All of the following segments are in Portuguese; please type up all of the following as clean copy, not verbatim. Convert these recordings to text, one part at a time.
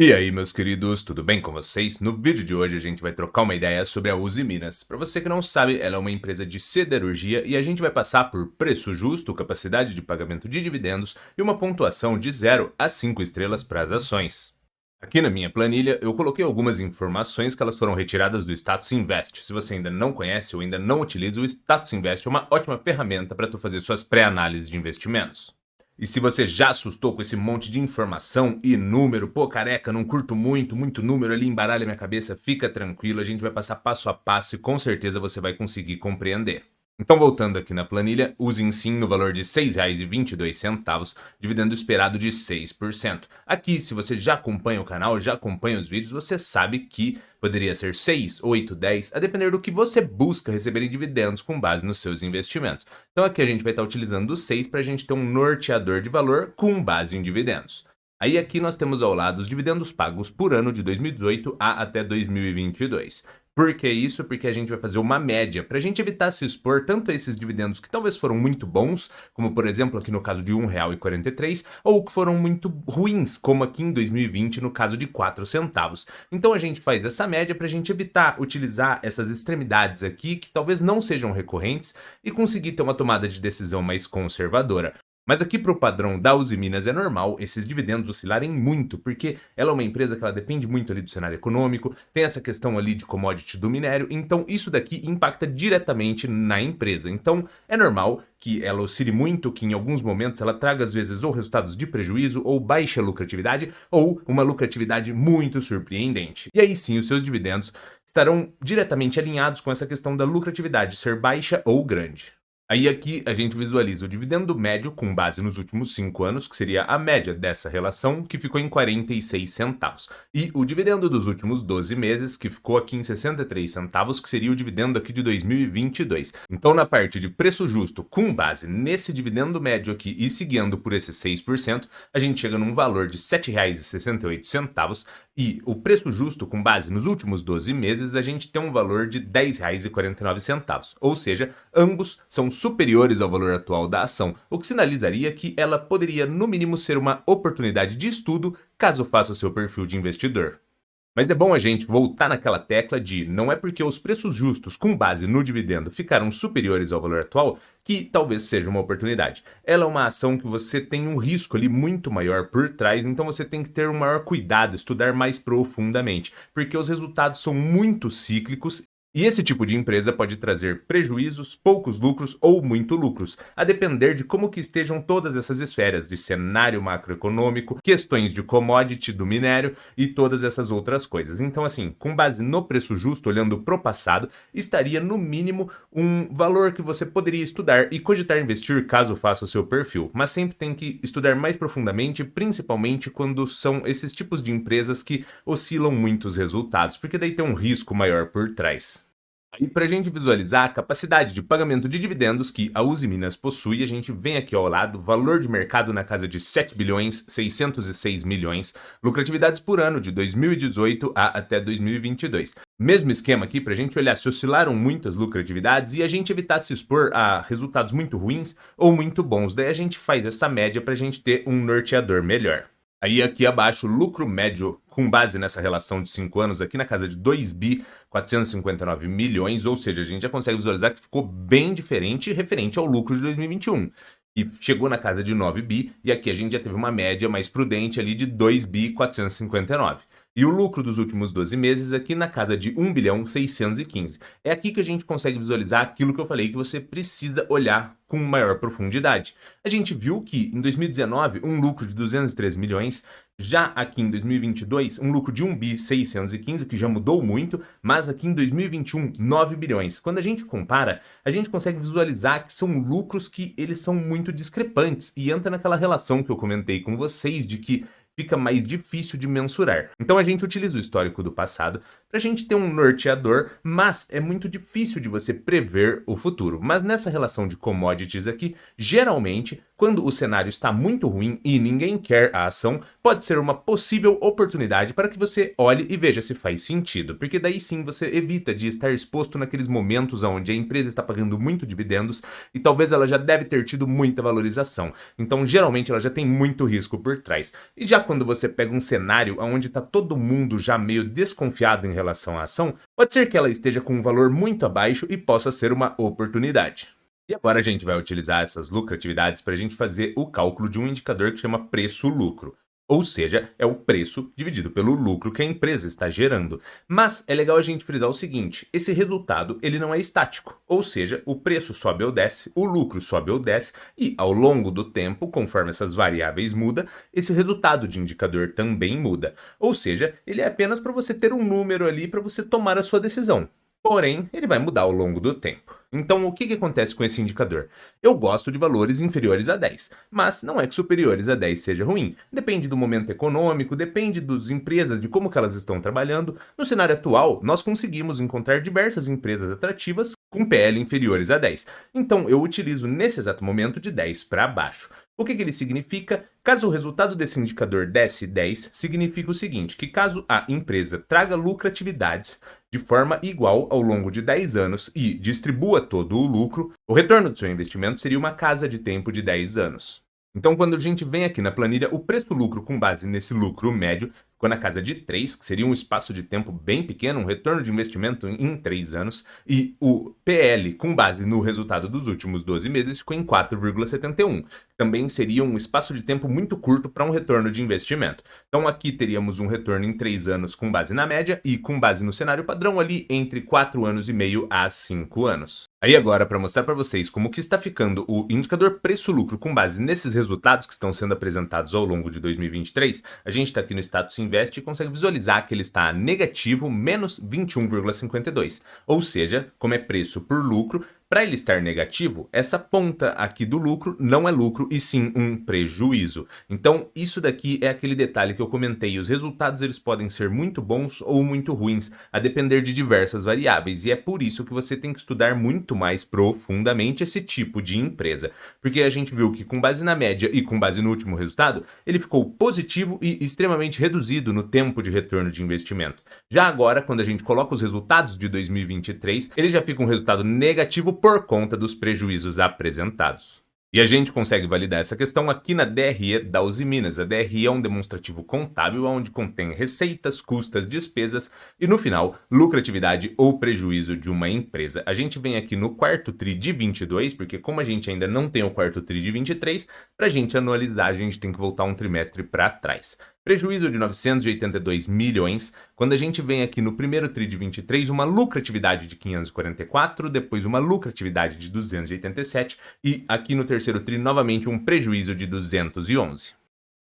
E aí, meus queridos, tudo bem com vocês? No vídeo de hoje a gente vai trocar uma ideia sobre a Uzi Minas. Para você que não sabe, ela é uma empresa de siderurgia e a gente vai passar por preço justo, capacidade de pagamento de dividendos e uma pontuação de 0 a 5 estrelas para as ações. Aqui na minha planilha eu coloquei algumas informações que elas foram retiradas do Status Invest. Se você ainda não conhece ou ainda não utiliza, o Status Invest é uma ótima ferramenta para tu fazer suas pré-análises de investimentos. E se você já assustou com esse monte de informação e número, pô, careca, não curto muito número ali, embaralha minha cabeça, fica tranquilo, a gente vai passar passo a passo e com certeza você vai conseguir compreender. Então, voltando aqui na planilha, use em sim no valor de R$ 6,22, dividendo esperado de 6%. Aqui, se você já acompanha o canal, já acompanha os vídeos, você sabe que poderia ser 6, 8, 10, a depender do que você busca receber em dividendos com base nos seus investimentos. Então aqui a gente vai estar utilizando o 6 para a gente ter um norteador de valor com base em dividendos. Aí aqui nós temos ao lado os dividendos pagos por ano de 2018 a até 2022. Por que isso? Porque a gente vai fazer uma média, para a gente evitar se expor tanto a esses dividendos que talvez foram muito bons, como por exemplo aqui no caso de R$ 1,43, ou que foram muito ruins, como aqui em 2020 no caso de 4 centavos. Então a gente faz essa média para a gente evitar utilizar essas extremidades aqui, que talvez não sejam recorrentes, e conseguir ter uma tomada de decisão mais conservadora. Mas aqui para o padrão da Uzi Minas é normal esses dividendos oscilarem muito, porque ela é uma empresa que ela depende muito ali do cenário econômico, tem essa questão ali de commodity do minério, então isso daqui impacta diretamente na empresa. Então é normal que ela oscile muito, que em alguns momentos ela traga às vezes ou resultados de prejuízo, ou baixa lucratividade, ou uma lucratividade muito surpreendente. E aí sim os seus dividendos estarão diretamente alinhados com essa questão da lucratividade ser baixa ou grande. Aí aqui a gente visualiza o dividendo médio com base nos últimos 5 anos, que seria a média dessa relação, que ficou em 46 centavos. E o dividendo dos últimos 12 meses, que ficou aqui em 63 centavos, que seria o dividendo aqui de 2022. Então na parte de preço justo, com base nesse dividendo médio aqui e seguindo por esses 6%, a gente chega num valor de R$ 7,68 e o preço justo com base nos últimos 12 meses, a gente tem um valor de R$ 10,49. Ou seja, ambos são superiores ao valor atual da ação, o que sinalizaria que ela poderia, no mínimo, ser uma oportunidade de estudo caso faça seu perfil de investidor. Mas é bom a gente voltar naquela tecla de não é porque os preços justos com base no dividendo ficaram superiores ao valor atual que talvez seja uma oportunidade. Ela é uma ação que você tem um risco ali muito maior por trás, então você tem que ter um maior cuidado, estudar mais profundamente, porque os resultados são muito cíclicos. E esse tipo de empresa pode trazer prejuízos, poucos lucros ou muito lucros, a depender de como que estejam todas essas esferas de cenário macroeconômico, questões de commodity do minério e todas essas outras coisas. Então, assim, com base no preço justo, olhando para o passado, estaria no mínimo um valor que você poderia estudar e cogitar investir caso faça o seu perfil. Mas sempre tem que estudar mais profundamente, principalmente quando são esses tipos de empresas que oscilam muito os resultados, porque daí tem um risco maior por trás. E para a gente visualizar a capacidade de pagamento de dividendos que a Uzi Minas possui, a gente vem aqui ao lado, valor de mercado na casa de 7 bilhões 606 milhões, lucratividades por ano de 2018 a até 2022. Mesmo esquema aqui para a gente olhar se oscilaram muitas lucratividades e a gente evitar se expor a resultados muito ruins ou muito bons. Daí a gente faz essa média para a gente ter um norteador melhor. Aí aqui abaixo, lucro médio com base nessa relação de 5 anos aqui na casa de 2 bi 459 milhões, ou seja, a gente já consegue visualizar que ficou bem diferente referente ao lucro de 2021. E chegou na casa de 9 bi, e aqui a gente já teve uma média mais prudente ali de 2 bi 459. E o lucro dos últimos 12 meses aqui na casa de 1 bilhão 615. É aqui que a gente consegue visualizar aquilo que eu falei que você precisa olhar com maior profundidade. A gente viu que em 2019 um lucro de 213 milhões, já aqui em 2022 um lucro de 1 bi 615, que já mudou muito, mas aqui em 2021 9 bilhões. Quando a gente compara, a gente consegue visualizar que são lucros que eles são muito discrepantes e entra naquela relação que eu comentei com vocês de que fica mais difícil de mensurar. Então a gente utiliza o histórico do passado para a gente ter um norteador, mas é muito difícil de você prever o futuro. Mas nessa relação de commodities aqui, geralmente, quando o cenário está muito ruim e ninguém quer a ação, pode ser uma possível oportunidade para que você olhe e veja se faz sentido, porque daí sim você evita de estar exposto naqueles momentos onde a empresa está pagando muito dividendos e talvez ela já deve ter tido muita valorização. Então, geralmente ela já tem muito risco por trás. E já quando você pega um cenário onde está todo mundo já meio desconfiado em relação à ação, pode ser que ela esteja com um valor muito abaixo e possa ser uma oportunidade. E agora a gente vai utilizar essas lucratividades para a gente fazer o cálculo de um indicador que chama preço-lucro. Ou seja, é o preço dividido pelo lucro que a empresa está gerando. Mas é legal a gente frisar o seguinte, esse resultado ele não é estático. Ou seja, o preço sobe ou desce, o lucro sobe ou desce e ao longo do tempo, conforme essas variáveis mudam, esse resultado de indicador também muda. Ou seja, ele é apenas para você ter um número ali para você tomar a sua decisão. Porém, ele vai mudar ao longo do tempo. Então, o que acontece com esse indicador? Eu gosto de valores inferiores a 10, mas não é que superiores a 10 seja ruim. Depende do momento econômico, depende das empresas, de como que elas estão trabalhando. No cenário atual, nós conseguimos encontrar diversas empresas atrativas com PL inferiores a 10. Então, eu utilizo nesse exato momento de 10 para baixo. O que ele significa? Caso o resultado desse indicador desce 10, significa o seguinte, que caso a empresa traga lucratividades de forma igual ao longo de 10 anos e distribua todo o lucro, o retorno do seu investimento seria uma casa de tempo de 10 anos. Então, quando a gente vem aqui na planilha, o preço-lucro com base nesse lucro médio ficou na casa de 3, que seria um espaço de tempo bem pequeno, um retorno de investimento em 3 anos, e o PL com base no resultado dos últimos 12 meses ficou em 4,71, que também seria um espaço de tempo muito curto para um retorno de investimento. Então aqui teríamos um retorno em 3 anos com base na média e com base no cenário padrão ali entre 4 anos e meio a 5 anos. Aí agora, para mostrar para vocês como que está ficando o indicador preço-lucro com base nesses resultados que estão sendo apresentados ao longo de 2023, a gente está aqui no status Invest e consegue visualizar que ele está negativo menos 21,52. Ou seja, como é preço por lucro, para ele estar negativo, essa ponta aqui do lucro não é lucro e sim um prejuízo. Então, isso daqui é aquele detalhe que eu comentei. Os resultados eles podem ser muito bons ou muito ruins, a depender de diversas variáveis. E é por isso que você tem que estudar muito mais profundamente esse tipo de empresa. Porque a gente viu que com base na média e com base no último resultado, ele ficou positivo e extremamente reduzido no tempo de retorno de investimento. Já agora, quando a gente coloca os resultados de 2023, ele já fica um resultado negativo por conta dos prejuízos apresentados. E a gente consegue validar essa questão aqui na DRE da Usiminas. A DRE é um demonstrativo contábil onde contém receitas, custas, despesas e, no final, lucratividade ou prejuízo de uma empresa. A gente vem aqui no quarto TRI de 22, porque como a gente ainda não tem o quarto TRI de 23, para a gente anualizar a gente tem que voltar um trimestre para trás. Prejuízo de 982 milhões, quando a gente vem aqui no primeiro TRI de 23, uma lucratividade de 544, depois uma lucratividade de 287 e aqui no terceiro TRI novamente um prejuízo de 211.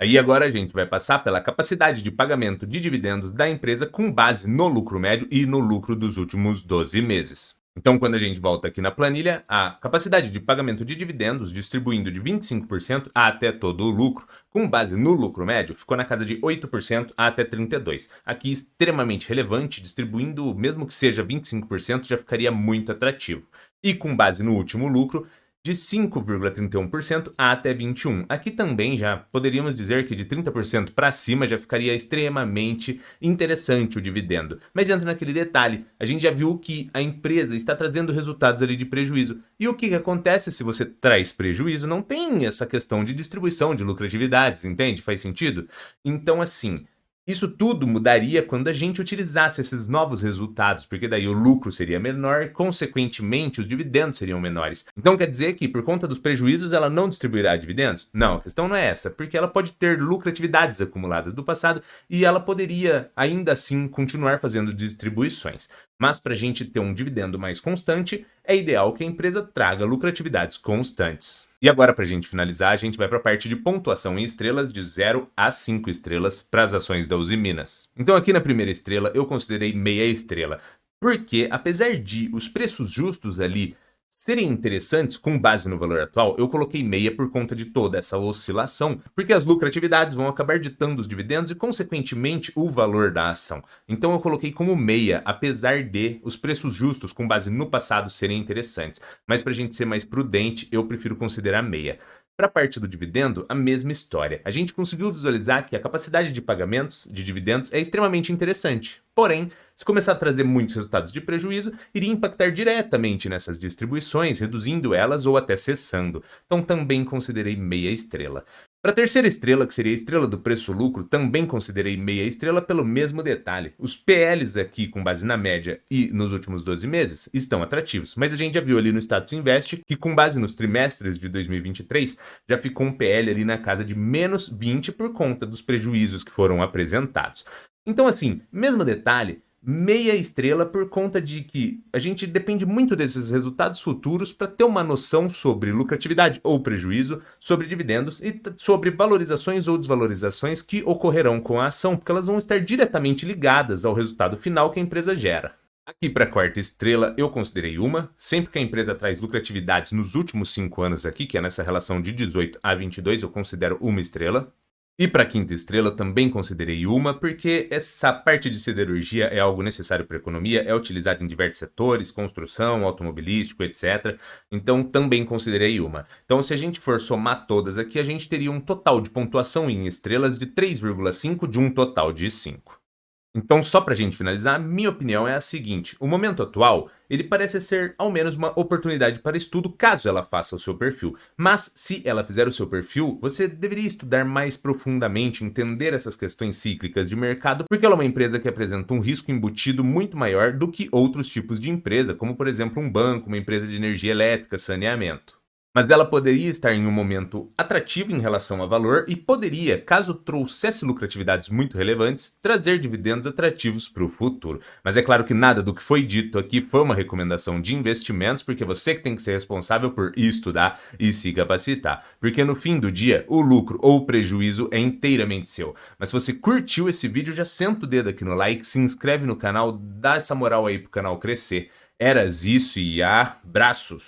Aí agora a gente vai passar pela capacidade de pagamento de dividendos da empresa com base no lucro médio e no lucro dos últimos 12 meses. Então, quando a gente volta aqui na planilha, a capacidade de pagamento de dividendos, distribuindo de 25% até todo o lucro, com base no lucro médio, ficou na casa de 8% até 32%. Aqui, extremamente relevante, distribuindo, mesmo que seja 25%, já ficaria muito atrativo. E com base no último lucro, de 5,31% até 21%. Aqui também já poderíamos dizer que de 30% para cima já ficaria extremamente interessante o dividendo. Mas entra naquele detalhe, a gente já viu que a empresa está trazendo resultados ali de prejuízo. E o que acontece se você traz prejuízo? Não tem essa questão de distribuição de lucratividades, entende? Faz sentido? Então, assim, isso tudo mudaria quando a gente utilizasse esses novos resultados, porque daí o lucro seria menor e, consequentemente, os dividendos seriam menores. Então quer dizer que, por conta dos prejuízos, ela não distribuirá dividendos? Não, a questão não é essa, porque ela pode ter lucratividades acumuladas do passado e ela poderia, ainda assim, continuar fazendo distribuições. Mas para a gente ter um dividendo mais constante, é ideal que a empresa traga lucratividades constantes. E agora, para a gente finalizar, a gente vai para a parte de pontuação em estrelas de 0 a 5 estrelas para as ações da Usiminas. Então aqui na primeira estrela eu considerei meia estrela, porque apesar de os preços justos ali serem interessantes com base no valor atual, eu coloquei meia por conta de toda essa oscilação, porque as lucratividades vão acabar ditando os dividendos e, consequentemente, o valor da ação. Então eu coloquei como meia, apesar de os preços justos com base no passado serem interessantes. Mas para a gente ser mais prudente, eu prefiro considerar meia. Para a parte do dividendo, a mesma história. A gente conseguiu visualizar que a capacidade de pagamentos de dividendos é extremamente interessante. Porém, se começar a trazer muitos resultados de prejuízo, iria impactar diretamente nessas distribuições, reduzindo elas ou até cessando. Então também considerei meia estrela. Para a terceira estrela, que seria a estrela do preço-lucro, também considerei meia estrela pelo mesmo detalhe. Os PLs aqui, com base na média e nos últimos 12 meses, estão atrativos, mas a gente já viu ali no Status Invest que, com base nos trimestres de 2023, já ficou um PL ali na casa de menos 20 por conta dos prejuízos que foram apresentados. Então, assim, mesmo detalhe, meia estrela por conta de que a gente depende muito desses resultados futuros para ter uma noção sobre lucratividade ou prejuízo, sobre dividendos e sobre valorizações ou desvalorizações que ocorrerão com a ação, porque elas vão estar diretamente ligadas ao resultado final que a empresa gera. Aqui para a quarta estrela eu considerei uma, sempre que a empresa traz lucratividades nos últimos 5 anos aqui, que é nessa relação de 18 a 22, eu considero uma estrela. E para a quinta estrela eu também considerei uma, porque essa parte de siderurgia é algo necessário para a economia, é utilizado em diversos setores, construção, automobilístico, etc. Então também considerei uma. Então se a gente for somar todas aqui, a gente teria um total de pontuação em estrelas de 3,5 de um total de 5. Então, só para a gente finalizar, minha opinião é a seguinte: o momento atual, ele parece ser ao menos uma oportunidade para estudo caso ela faça o seu perfil. Mas, se ela fizer o seu perfil, você deveria estudar mais profundamente, entender essas questões cíclicas de mercado, porque ela é uma empresa que apresenta um risco embutido muito maior do que outros tipos de empresa, como por exemplo um banco, uma empresa de energia elétrica, saneamento. Mas ela poderia estar em um momento atrativo em relação a valor e poderia, caso trouxesse lucratividades muito relevantes, trazer dividendos atrativos para o futuro. Mas é claro que nada do que foi dito aqui foi uma recomendação de investimentos, porque você que tem que ser responsável por estudar e se capacitar. Porque no fim do dia, o lucro ou o prejuízo é inteiramente seu. Mas se você curtiu esse vídeo, já senta o dedo aqui no like, se inscreve no canal, dá essa moral aí pro canal crescer. Eras isso e abraços!